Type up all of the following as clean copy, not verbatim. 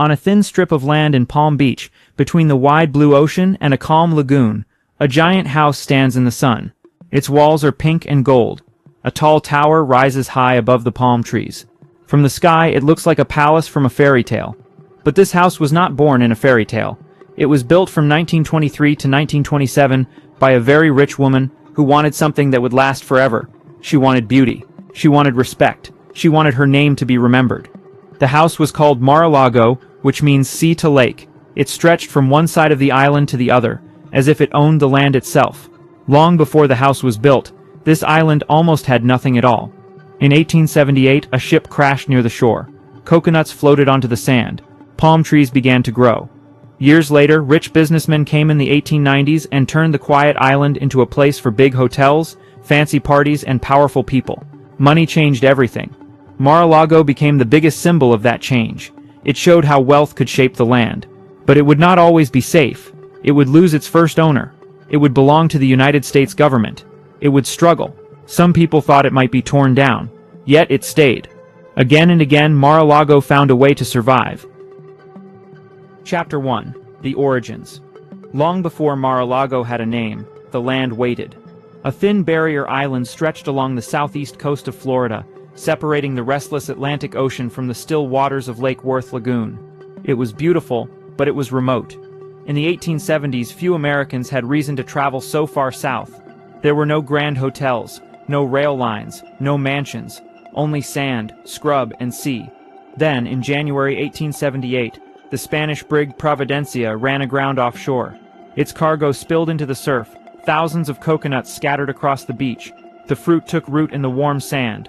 On a thin strip of land in Palm Beach, between the wide blue ocean and a calm lagoon, a giant house stands in the sun. Its walls are pink and gold. A tall tower rises high above the palm trees. From the sky, it looks like a palace from a fairy tale. But this house was not born in a fairy tale. It was built from 1923 to 1927 by a very rich woman who wanted something that would last forever. She wanted beauty. She wanted respect. She wanted her name to be remembered. The house was called Mar-a-Lago, which means sea to lake. It stretched from one side of the island to the other, as if it owned the land itself. Long before the house was built, this island almost had nothing at all. In 1878, a ship crashed near the shore. Coconuts floated onto the sand. Palm trees began to grow. Years later, rich businessmen came in the 1890s and turned the quiet island into a place for big hotels, fancy parties, and powerful people. Money changed everything. Mar-a-Lago became the biggest symbol of that change. It showed how wealth could shape the land. But it would not always be safe. It would lose its first owner. It would belong to the United States government. It would struggle. Some people thought it might be torn down. Yet it stayed. Again and again, Mar-a-Lago found a way to survive. Chapter 1. The Origins. Long before Mar-a-Lago had a name, the land waited. A thin barrier island stretched along the southeast coast of Florida, separating the restless Atlantic Ocean from the still waters of Lake Worth Lagoon. It was beautiful, but it was remote. In the 1870s, few Americans had reason to travel so far south. There were no grand hotels, no rail lines, no mansions, only sand, scrub, and sea. Then, in January 1878, the Spanish brig Providencia ran aground offshore. Its cargo spilled into the surf, thousands of coconuts scattered across the beach. The fruit took root in the warm sand.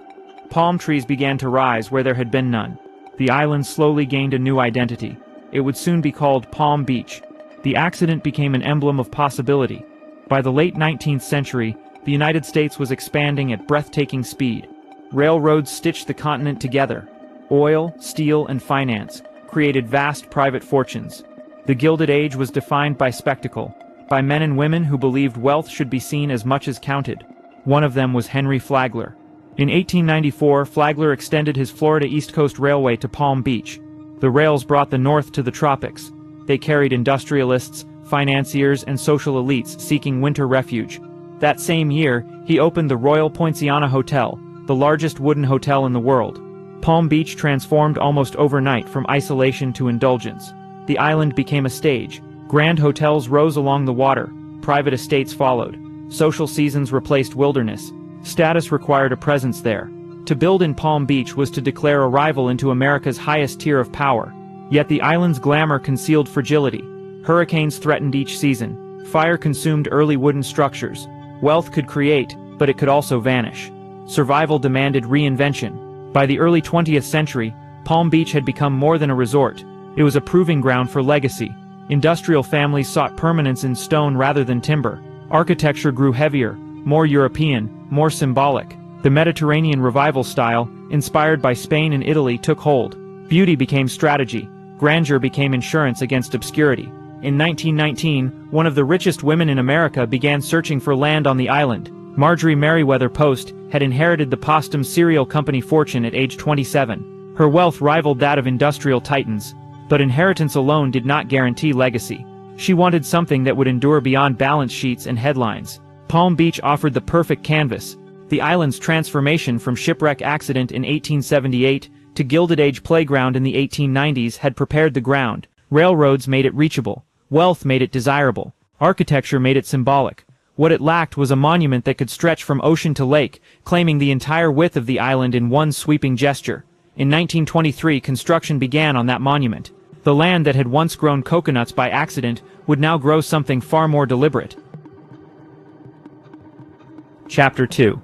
Palm trees began to rise where there had been none. The island slowly gained a new identity. It would soon be called Palm Beach. The accident became an emblem of possibility. By the late 19th century, the United States was expanding at breathtaking speed. Railroads stitched the continent together. Oil, steel, and finance created vast private fortunes. The Gilded Age was defined by spectacle, by men and women who believed wealth should be seen as much as counted. One of them was Henry Flagler. In 1894, Flagler extended his Florida East Coast Railway to Palm Beach. The rails brought the North to the tropics. They carried industrialists, financiers, and social elites seeking winter refuge. That same year, he opened the Royal Poinciana Hotel, the largest wooden hotel in the world. Palm Beach transformed almost overnight from isolation to indulgence. The island became a stage. Grand hotels rose along the water. Private estates followed. Social seasons replaced wilderness. Status required a presence there. To build in Palm Beach was to declare arrival into America's highest tier of power. Yet the island's glamour concealed fragility. Hurricanes threatened each season. Fire consumed early wooden structures. Wealth could create, but it could also vanish. Survival demanded reinvention. By the early 20th century, Palm Beach had become more than a resort. It was a proving ground for legacy. Industrial families sought permanence in stone rather than timber. Architecture grew heavier, more European, more symbolic. The Mediterranean revival style, inspired by Spain and Italy, took hold. Beauty became strategy. Grandeur became insurance against obscurity. In 1919, one of the richest women in America began searching for land on the island. Marjorie Merriweather Post had inherited the Postum Cereal Company fortune at age 27. Her wealth rivaled that of industrial titans. But inheritance alone did not guarantee legacy. She wanted something that would endure beyond balance sheets and headlines. Palm Beach offered the perfect canvas. The island's transformation from shipwreck accident in 1878 to Gilded Age playground in the 1890s had prepared the ground. Railroads made it reachable. Wealth made it desirable. Architecture made it symbolic. What it lacked was a monument that could stretch from ocean to lake, claiming the entire width of the island in one sweeping gesture. In 1923, construction began on that monument. The land that had once grown coconuts by accident would now grow something far more deliberate. Chapter 2.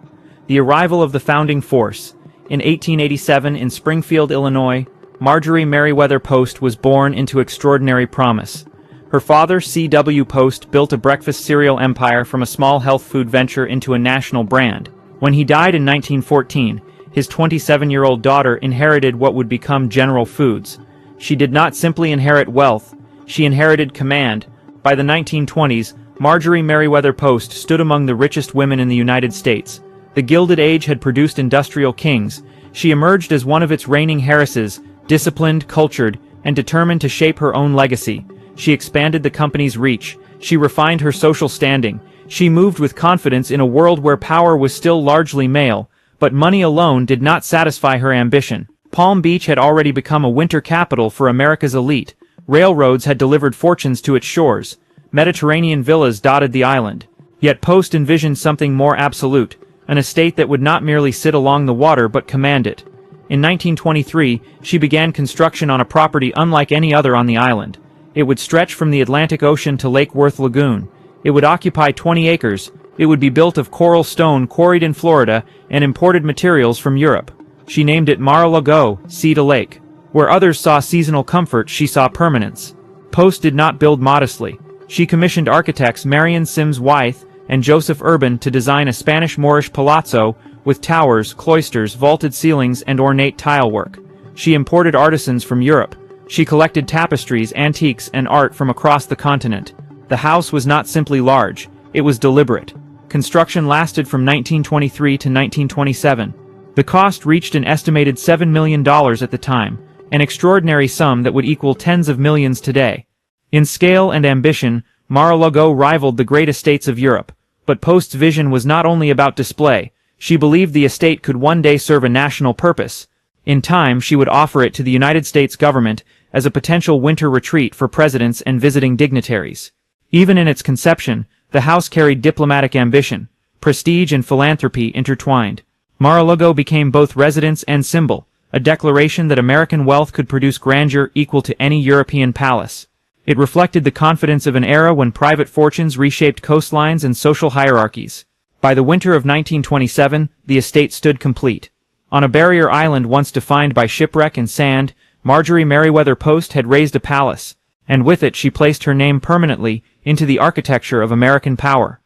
The Arrival of the Founding Force. In 1887, in Springfield, Illinois, Marjorie Merriweather Post was born into extraordinary promise. Her father, C.W. Post, built a breakfast cereal empire from a small health food venture into a national brand. When he died in 1914, his 27-year-old daughter inherited what would become General Foods. She did not simply inherit wealth, she inherited command. By the 1920s, Marjorie Merriweather Post stood among the richest women in the United States. The Gilded Age had produced industrial kings. She emerged as one of its reigning heiresses, disciplined, cultured, and determined to shape her own legacy. She expanded the company's reach. She refined her social standing. She moved with confidence in a world where power was still largely male, but money alone did not satisfy her ambition. Palm Beach had already become a winter capital for America's elite. Railroads had delivered fortunes to its shores. Mediterranean villas dotted the island. Yet Post envisioned something more absolute, an estate that would not merely sit along the water but command it. In 1923, she began construction on a property unlike any other on the island. It would stretch from the Atlantic Ocean to Lake Worth Lagoon. It would occupy 20 acres. It would be built of coral stone quarried in Florida and imported materials from Europe. She named it Mar-a-Lago, sea to lake. Where others saw seasonal comfort, she saw permanence. Post did not build modestly. She commissioned architects Marion Sims Wythe and Joseph Urban to design a Spanish Moorish palazzo with towers, cloisters, vaulted ceilings, and ornate tilework. She imported artisans from Europe. She collected tapestries, antiques, and art from across the continent. The house was not simply large, it was deliberate. Construction lasted from 1923 to 1927. The cost reached an estimated $7 million at the time, an extraordinary sum that would equal tens of millions today. In scale and ambition, Mar-a-Lago rivaled the great estates of Europe, but Post's vision was not only about display. She believed the estate could one day serve a national purpose. In time, she would offer it to the United States government as a potential winter retreat for presidents and visiting dignitaries. Even in its conception, the house carried diplomatic ambition. Prestige and philanthropy intertwined. Mar-a-Lago became both residence and symbol, a declaration that American wealth could produce grandeur equal to any European palace. It reflected the confidence of an era when private fortunes reshaped coastlines and social hierarchies. By the winter of 1927, the estate stood complete. On a barrier island once defined by shipwreck and sand, Marjorie Merriweather Post had raised a palace, and with it she placed her name permanently into the architecture of American power.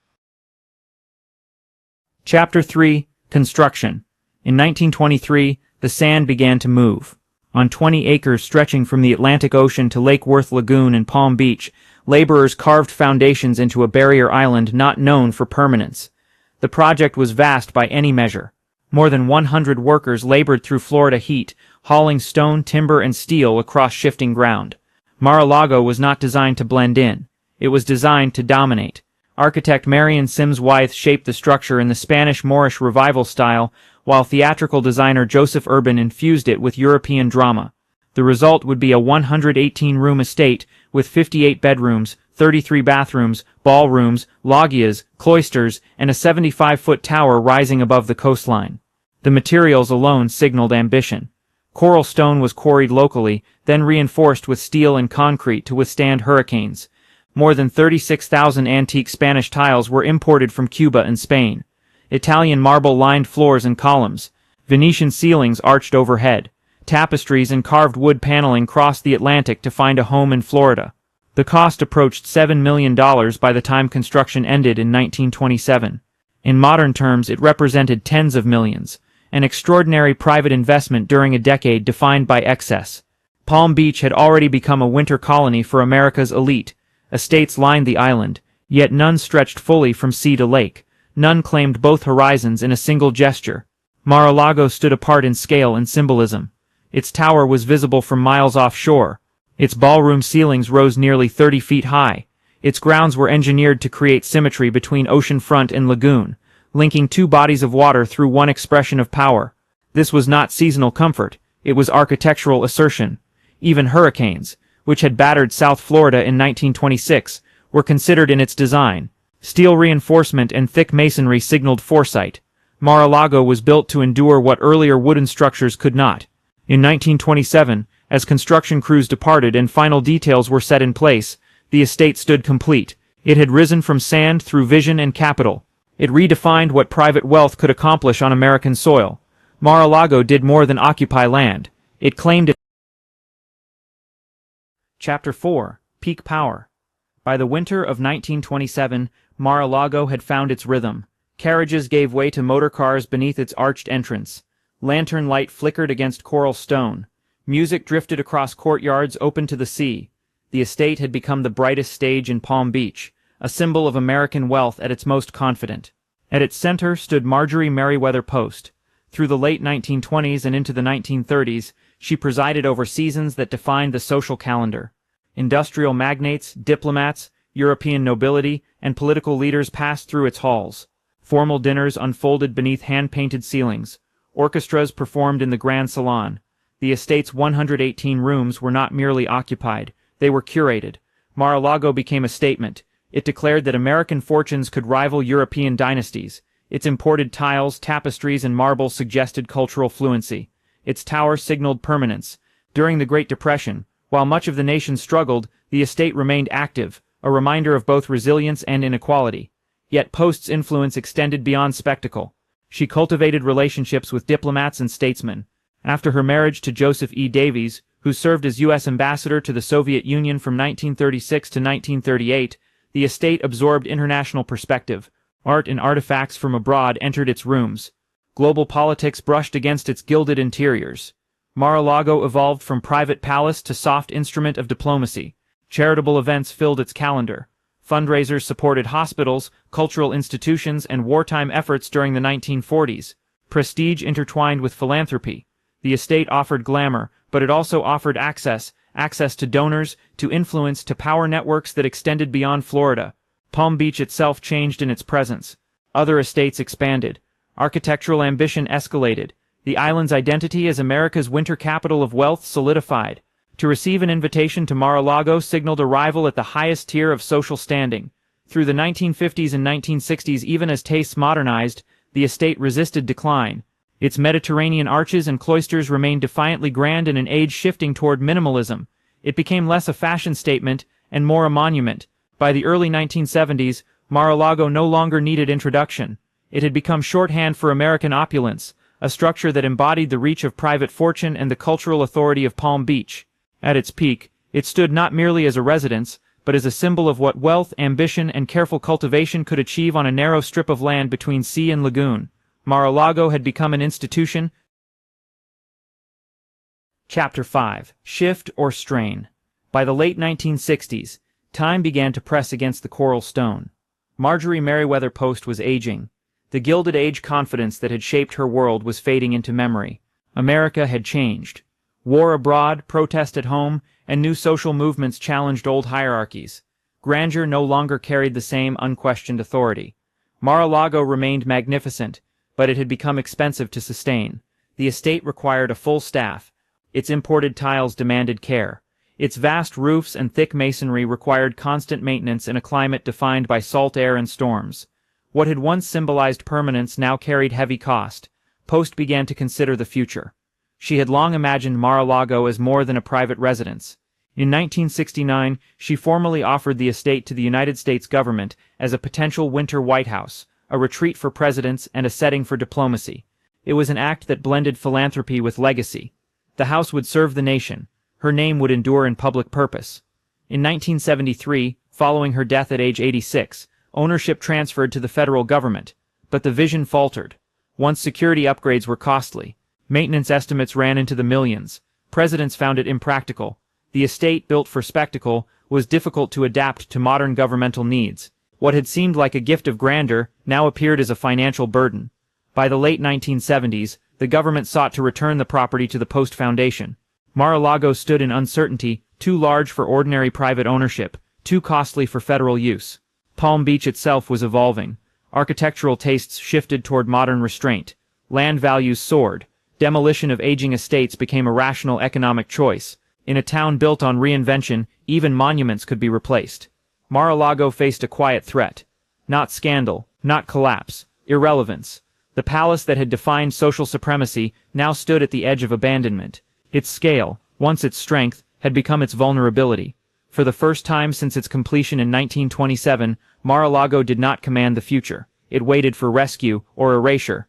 Chapter 3. Construction. In 1923, the sand began to move. On 20 acres stretching from the Atlantic Ocean to Lake Worth Lagoon and Palm Beach, laborers carved foundations into a barrier island not known for permanence. The project was vast by any measure. More than 100 workers labored through Florida heat, hauling stone, timber, and steel across shifting ground. Mar-a-Lago was not designed to blend in. It was designed to dominate. Architect Marion Sims Wythe shaped the structure in the Spanish Moorish Revival style, while theatrical designer Joseph Urban infused it with European drama. The result would be a 118-room estate with 58 bedrooms, 33 bathrooms, ballrooms, loggias, cloisters, and a 75-foot tower rising above the coastline. The materials alone signaled ambition. Coral stone was quarried locally, then reinforced with steel and concrete to withstand hurricanes. More than 36,000 antique Spanish tiles were imported from Cuba and Spain. Italian marble lined floors and columns. Venetian ceilings arched overhead. Tapestries and carved wood paneling crossed the Atlantic to find a home in Florida. The cost approached $7 million by the time construction ended in 1927. In modern terms, it represented tens of millions, an extraordinary private investment during a decade defined by excess. Palm Beach had already become a winter colony for America's elite. Estates lined the island, yet none stretched fully from sea to lake. None claimed both horizons in a single gesture. Mar-a-Lago stood apart in scale and symbolism. Its tower was visible from miles offshore. Its ballroom ceilings rose nearly 30 feet high. Its grounds were engineered to create symmetry between oceanfront and lagoon, linking two bodies of water through one expression of power. This was not seasonal comfort, it was architectural assertion. Even hurricanes, which had battered South Florida in 1926, were considered in its design. Steel reinforcement and thick masonry signaled foresight. Mar-a-Lago was built to endure what earlier wooden structures could not. In 1927, as construction crews departed and final details were set in place, the estate stood complete. It had risen from sand through vision and capital. It redefined what private wealth could accomplish on American soil. Mar-a-Lago did more than occupy land. It claimed it. Chapter 4. Peak Power. By the winter of 1927, Mar-a-Lago had found its rhythm. Carriages gave way to motor cars beneath its arched entrance. Lantern light flickered against coral stone. Music drifted across courtyards open to the sea. The estate had become the brightest stage in Palm Beach, a symbol of American wealth at its most confident. At its center stood Marjorie Merriweather Post. Through the late 1920s and into the 1930s, she presided over seasons that defined the social calendar. Industrial magnates, diplomats, European nobility, and political leaders passed through its halls. Formal dinners unfolded beneath hand-painted ceilings. Orchestras performed in the Grand Salon. The estate's 118 rooms were not merely occupied, they were curated. Mar-a-Lago became a statement. It declared that American fortunes could rival European dynasties. Its imported tiles, tapestries, and marble suggested cultural fluency. Its tower signaled permanence. During the Great Depression, while much of the nation struggled, the estate remained active, a reminder of both resilience and inequality. Yet Post's influence extended beyond spectacle. She cultivated relationships with diplomats and statesmen. After her marriage to Joseph E. Davies, who served as U.S. ambassador to the Soviet Union from 1936 to 1938, the estate absorbed international perspective. Art and artifacts from abroad entered its rooms. Global politics brushed against its gilded interiors. Mar-a-Lago evolved from private palace to soft instrument of diplomacy. Charitable events filled its calendar. Fundraisers supported hospitals, cultural institutions, and wartime efforts during the 1940s. Prestige intertwined with philanthropy. The estate offered glamour, but it also offered access to donors, to influence, to power networks that extended beyond Florida. Palm Beach itself changed in its presence. Other estates expanded. Architectural ambition escalated. The island's identity as America's winter capital of wealth solidified. To receive an invitation to Mar-a-Lago signaled arrival at the highest tier of social standing. Through the 1950s and 1960s, even as tastes modernized, the estate resisted decline. Its Mediterranean arches and cloisters remained defiantly grand in an age shifting toward minimalism. It became less a fashion statement and more a monument. By the early 1970s, Mar-a-Lago no longer needed introduction. It had become shorthand for American opulence, a structure that embodied the reach of private fortune and the cultural authority of Palm Beach. At its peak, it stood not merely as a residence, but as a symbol of what wealth, ambition, and careful cultivation could achieve on a narrow strip of land between sea and lagoon. Mar-a-Lago had become an institution. Chapter 5. Shift or Strain. By the late 1960s, time began to press against the coral stone. Marjorie Merriweather Post was aging. The Gilded Age confidence that had shaped her world was fading into memory. America had changed. War abroad, protest at home, and new social movements challenged old hierarchies. Grandeur no longer carried the same unquestioned authority. Mar-a-Lago remained magnificent, but it had become expensive to sustain. The estate required a full staff. Its imported tiles demanded care. Its vast roofs and thick masonry required constant maintenance in a climate defined by salt air and storms. What had once symbolized permanence now carried heavy cost. Post began to consider the future. She had long imagined Mar-a-Lago as more than a private residence. In 1969, she formally offered the estate to the United States government as a potential winter White House, a retreat for presidents and a setting for diplomacy. It was an act that blended philanthropy with legacy. The house would serve the nation. Her name would endure in public purpose. In 1973, following her death at age 86, ownership transferred to the federal government, but the vision faltered. Once security upgrades were costly, maintenance estimates ran into the millions. Presidents found it impractical. The estate, built for spectacle, was difficult to adapt to modern governmental needs. What had seemed like a gift of grandeur now appeared as a financial burden. By the late 1970s, the government sought to return the property to the Post Foundation. Mar-a-Lago stood in uncertainty, too large for ordinary private ownership, too costly for federal use. Palm Beach itself was evolving. Architectural tastes shifted toward modern restraint. Land values soared. Demolition of aging estates became a rational economic choice. In a town built on reinvention, even monuments could be replaced. Mar-a-Lago faced a quiet threat. Not scandal, not collapse, irrelevance. The palace that had defined social supremacy now stood at the edge of abandonment. Its scale, once its strength, had become its vulnerability. For the first time since its completion in 1927, Mar-a-Lago did not command the future. It waited for rescue or erasure.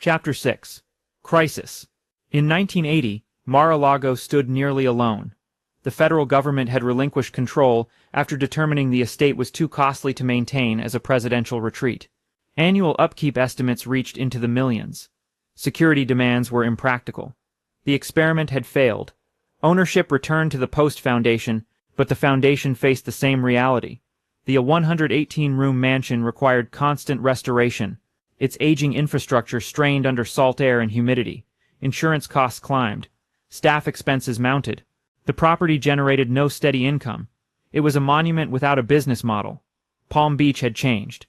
Chapter 6. Crisis. In 1980, Mar-a-Lago stood nearly alone. The federal government had relinquished control after determining the estate was too costly to maintain as a presidential retreat. Annual upkeep estimates reached into the millions. Security demands were impractical. The experiment had failed. Ownership returned to the Post Foundation, but the foundation faced the same reality. The 118-room mansion required constant restoration. Its aging infrastructure strained under salt air and humidity. Insurance costs climbed. Staff expenses mounted. The property generated no steady income. It was a monument without a business model. Palm Beach had changed.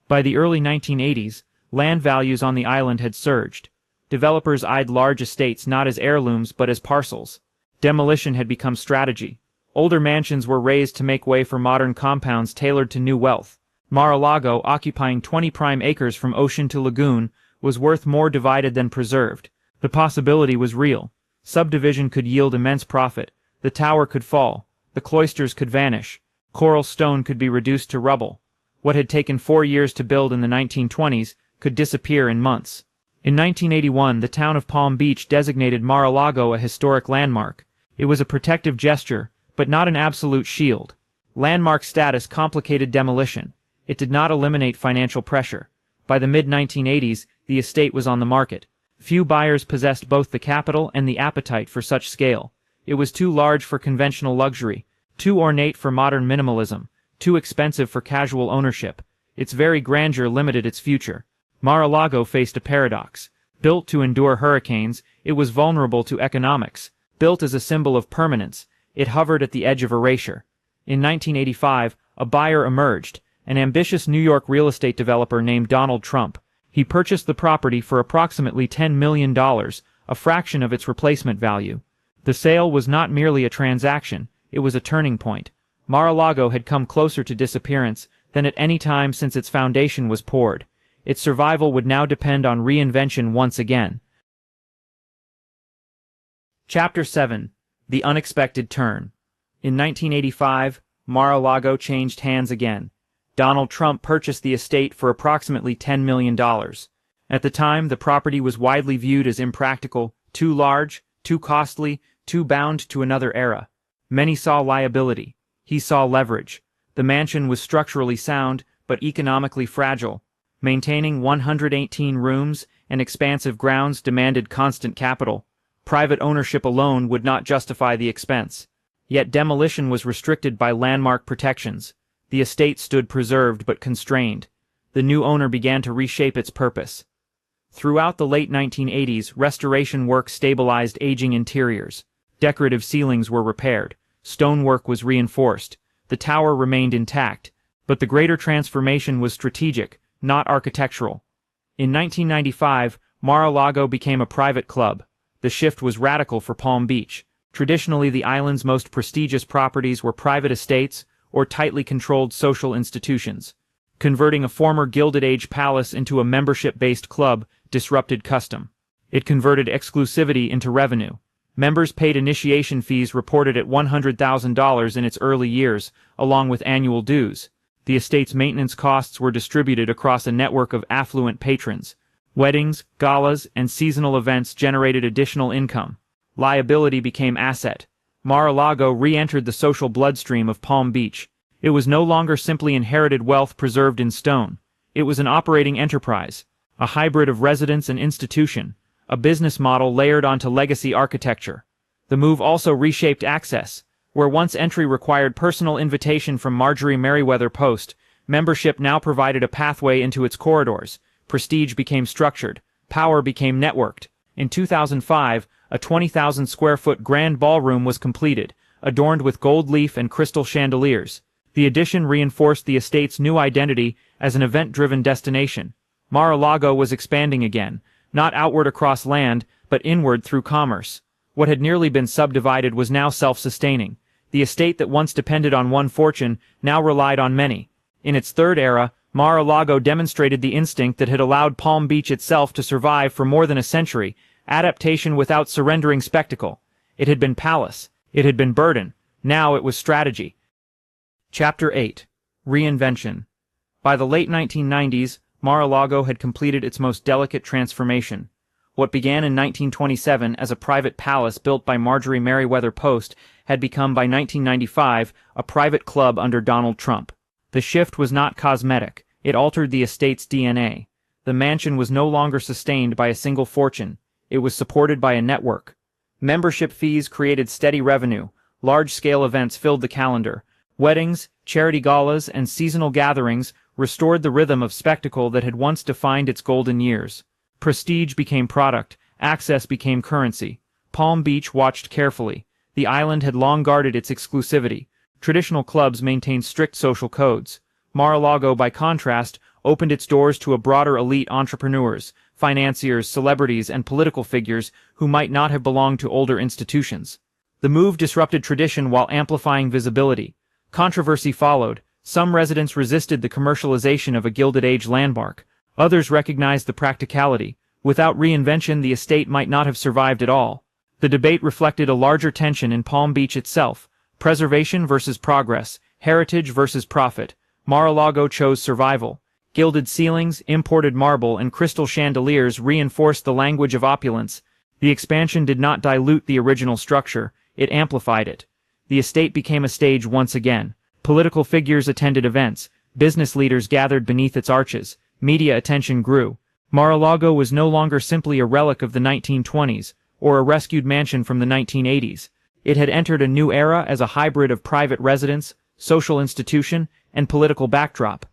By the early 1980s, land values on the island had surged. Developers eyed large estates not as heirlooms but as parcels. Demolition had become strategy. Older mansions were razed to make way for modern compounds tailored to new wealth. Mar-a-Lago, occupying 20 prime acres from ocean to lagoon, was worth more divided than preserved. The possibility was real. Subdivision could yield immense profit. The tower could fall. The cloisters could vanish. Coral stone could be reduced to rubble. What had taken 4 years to build in the 1920s could disappear in months. In 1981, the town of Palm Beach designated Mar-a-Lago a historic landmark. It was a protective gesture, but not an absolute shield. Landmark status complicated demolition. It did not eliminate financial pressure. By the mid-1980s, the estate was on the market. Few buyers possessed both the capital and the appetite for such scale. It was too large for conventional luxury, too ornate for modern minimalism, too expensive for casual ownership. Its very grandeur limited its future. Mar-a-Lago faced a paradox. Built to endure hurricanes, it was vulnerable to economics. Built as a symbol of permanence, it hovered at the edge of erasure. In 1985, a buyer emerged, an ambitious New York real estate developer named Donald Trump. He purchased the property for approximately $10 million, a fraction of its replacement value. The sale was not merely a transaction, it was a turning point. Mar-a-Lago had come closer to disappearance than at any time since its foundation was poured. Its survival would now depend on reinvention once again. Chapter 7. The Unexpected Turn. In 1985, Mar-a-Lago changed hands again. Donald Trump purchased the estate for approximately $10 million. At the time, the property was widely viewed as impractical, too large, too costly, too bound to another era. Many saw liability. He saw leverage. The mansion was structurally sound, but economically fragile. Maintaining 118 rooms and expansive grounds demanded constant capital. Private ownership alone would not justify the expense. Yet demolition was restricted by landmark protections. The estate stood preserved but constrained. The new owner began to reshape its purpose. Throughout the late 1980s, restoration work stabilized aging interiors. Decorative ceilings were repaired. Stonework was reinforced. The tower remained intact, but the greater transformation was strategic, not architectural. In 1995, Mar-a-Lago became a private club. The shift was radical for Palm Beach. Traditionally, the island's most prestigious properties were private estates or tightly controlled social institutions. Converting a former Gilded Age palace into a membership-based club disrupted custom. It converted exclusivity into revenue. Members paid initiation fees reported at $100,000 in its early years, along with annual dues. The estate's maintenance costs were distributed across a network of affluent patrons. Weddings, galas, and seasonal events generated additional income. Liability became asset. Mar-a-Lago re-entered the social bloodstream of Palm Beach. It was no longer simply inherited wealth preserved in stone. It was an operating enterprise, a hybrid of residence and institution, a business model layered onto legacy architecture. The move also reshaped access. Where once entry required personal invitation from Marjorie Merriweather Post, membership now provided a pathway into its corridors. Prestige became structured. Power became networked. In 2005, a 20,000-square-foot grand ballroom was completed, adorned with gold leaf and crystal chandeliers. The addition reinforced the estate's new identity as an event-driven destination. Mar-a-Lago was expanding again, not outward across land, but inward through commerce. What had nearly been subdivided was now self-sustaining. The estate that once depended on one fortune now relied on many. In its third era, Mar-a-Lago demonstrated the instinct that had allowed Palm Beach itself to survive for more than a century, adaptation without surrendering spectacle. It had been palace. It had been burden. Now it was strategy. Chapter 8. Reinvention. By the late 1990s, Mar-a-Lago had completed its most delicate transformation. What began in 1927 as a private palace built by Marjorie Merriweather Post had become by 1995 a private club under Donald Trump. The shift was not cosmetic. It altered the estate's DNA. The mansion was no longer sustained by a single fortune. It was supported by a network. Membership fees created steady revenue. Large-scale events filled the calendar. Weddings, charity galas, and seasonal gatherings restored the rhythm of spectacle that had once defined its golden years. Prestige became product. Access became currency. Palm Beach watched carefully. The island had long guarded its exclusivity. Traditional clubs maintained strict social codes. Mar-a-Lago, by contrast, opened its doors to a broader elite: entrepreneurs, financiers, celebrities, and political figures who might not have belonged to older institutions. The move disrupted tradition while amplifying visibility. Controversy followed. Some residents resisted the commercialization of a Gilded Age landmark. Others recognized the practicality. Without reinvention, the estate might not have survived at all. The debate reflected a larger tension in Palm Beach itself: preservation versus progress, heritage versus profit. Mar-a-Lago chose survival. Gilded ceilings, imported marble, and crystal chandeliers reinforced the language of opulence. The expansion did not dilute the original structure, it amplified it. The estate became a stage once again. Political figures attended events, business leaders gathered beneath its arches, media attention grew. Mar-a-Lago was no longer simply a relic of the 1920s, or a rescued mansion from the 1980s. It had entered a new era as a hybrid of private residence, social institution, and political backdrop.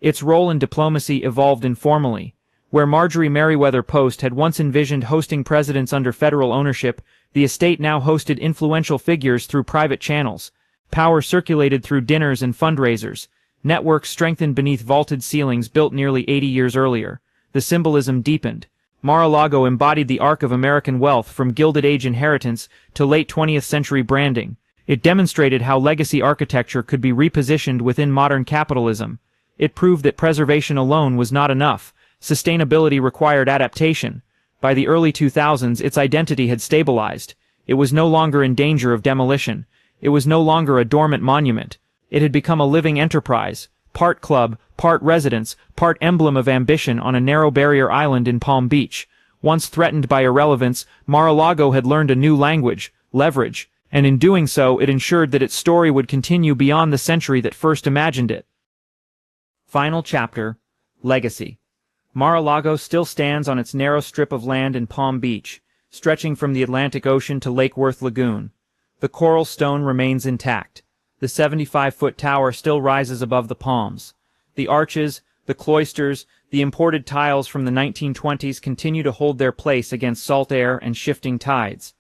Its role in diplomacy evolved informally. Where Marjorie Merriweather Post had once envisioned hosting presidents under federal ownership, the estate now hosted influential figures through private channels. Power circulated through dinners and fundraisers. Networks strengthened beneath vaulted ceilings built nearly 80 years earlier. The symbolism deepened. Mar-a-Lago embodied the arc of American wealth, from Gilded Age inheritance to late 20th century branding. It demonstrated how legacy architecture could be repositioned within modern capitalism. It proved that preservation alone was not enough. Sustainability required adaptation. By the early 2000s, its identity had stabilized. It was no longer in danger of demolition. It was no longer a dormant monument. It had become a living enterprise, part club, part residence, part emblem of ambition on a narrow barrier island in Palm Beach. Once threatened by irrelevance, Mar-a-Lago had learned a new language: leverage, and in doing so it ensured that its story would continue beyond the century that first imagined it. Final chapter: Legacy. Mar-a-Lago still stands on its narrow strip of land in Palm Beach, stretching from the Atlantic Ocean to Lake Worth Lagoon. The coral stone remains intact. The 75-foot tower still rises above the palms. The arches, the cloisters, the imported tiles from the 1920s continue to hold their place against salt air and shifting tides.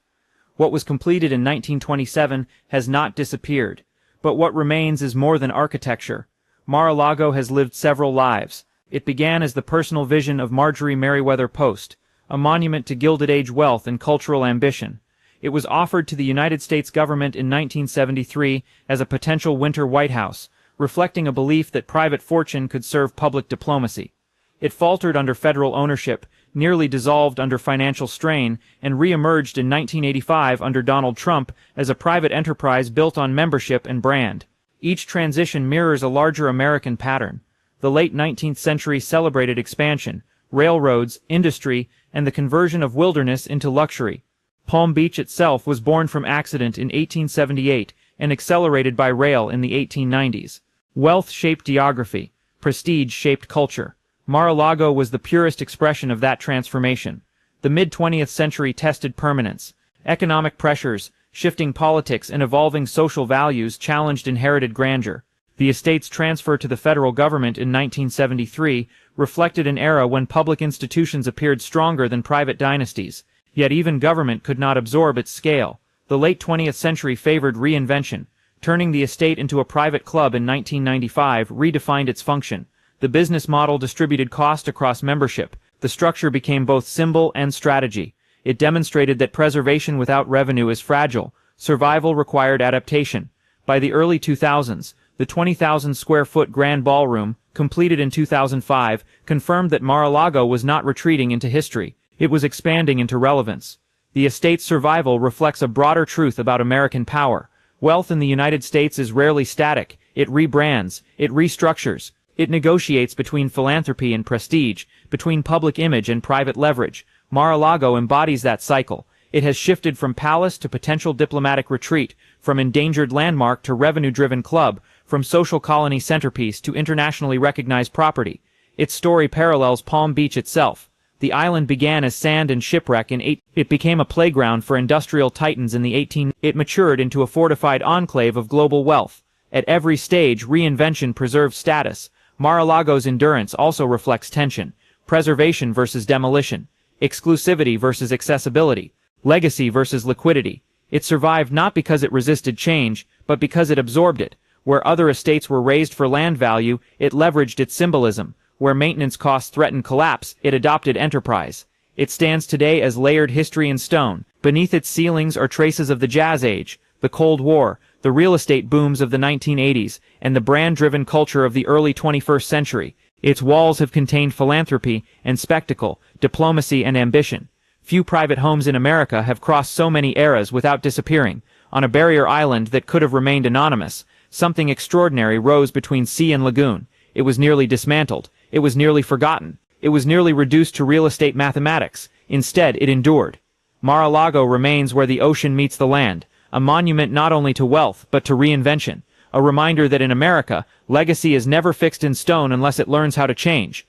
What was completed in 1927 has not disappeared, but what remains is more than architecture. Mar-a-Lago has lived several lives. It began as the personal vision of Marjorie Merriweather Post, a monument to Gilded Age wealth and cultural ambition. It was offered to the United States government in 1973 as a potential winter White House, reflecting a belief that private fortune could serve public diplomacy. It faltered under federal ownership, nearly dissolved under financial strain, and re-emerged in 1985 under Donald Trump as a private enterprise built on membership and brand. Each transition mirrors a larger American pattern. The late 19th century celebrated expansion, railroads, industry, and the conversion of wilderness into luxury. Palm Beach itself was born from accident in 1878 and accelerated by rail in the 1890s. Wealth shaped geography. Prestige shaped culture. Mar-a-Lago was the purest expression of that transformation. The mid-20th century tested permanence. Economic pressures, shifting politics, and evolving social values challenged inherited grandeur. The estate's transfer to the federal government in 1973 reflected an era when public institutions appeared stronger than private dynasties. Yet even government could not absorb its scale. The late 20th century favored reinvention. Turning the estate into a private club in 1995 redefined its function. The business model distributed cost across membership. The structure became both symbol and strategy. It demonstrated that preservation without revenue is fragile. Survival required adaptation. By the early 2000s, the 20,000-square-foot Grand Ballroom, completed in 2005, confirmed that Mar-a-Lago was not retreating into history. It was expanding into relevance. The estate's survival reflects a broader truth about American power. Wealth in the United States is rarely static. It rebrands, it restructures, it negotiates between philanthropy and prestige, between public image and private leverage. Mar-a-Lago embodies that cycle. It has shifted from palace to potential diplomatic retreat, from endangered landmark to revenue-driven club, from social colony centerpiece to internationally recognized property. Its story parallels Palm Beach itself. The island began as sand and shipwreck It became a playground for industrial titans in the 18. It matured into a fortified enclave of global wealth. At every stage, reinvention preserved status. Mar-a-Lago's endurance also reflects tension. Preservation versus demolition. exclusivity versus accessibility, legacy versus liquidity. It survived not because it resisted change, but because it absorbed it. Where other estates were raised for land value, it leveraged its symbolism. Where maintenance costs threatened collapse, it adopted enterprise. It stands today as layered history in stone. Beneath its ceilings are traces of the Jazz Age, the Cold War, the real estate booms of the 1980s, and the brand-driven culture of the early 21st century. Its walls have contained philanthropy and spectacle, diplomacy and ambition. Few private homes in America have crossed so many eras without disappearing. On a barrier island that could have remained anonymous, something extraordinary rose between sea and lagoon. It was nearly dismantled. It was nearly forgotten. It was nearly reduced to real estate mathematics. Instead, it endured. Mar-a-Lago remains where the ocean meets the land, a monument not only to wealth, but to reinvention. A reminder that in America, legacy is never fixed in stone unless it learns how to change.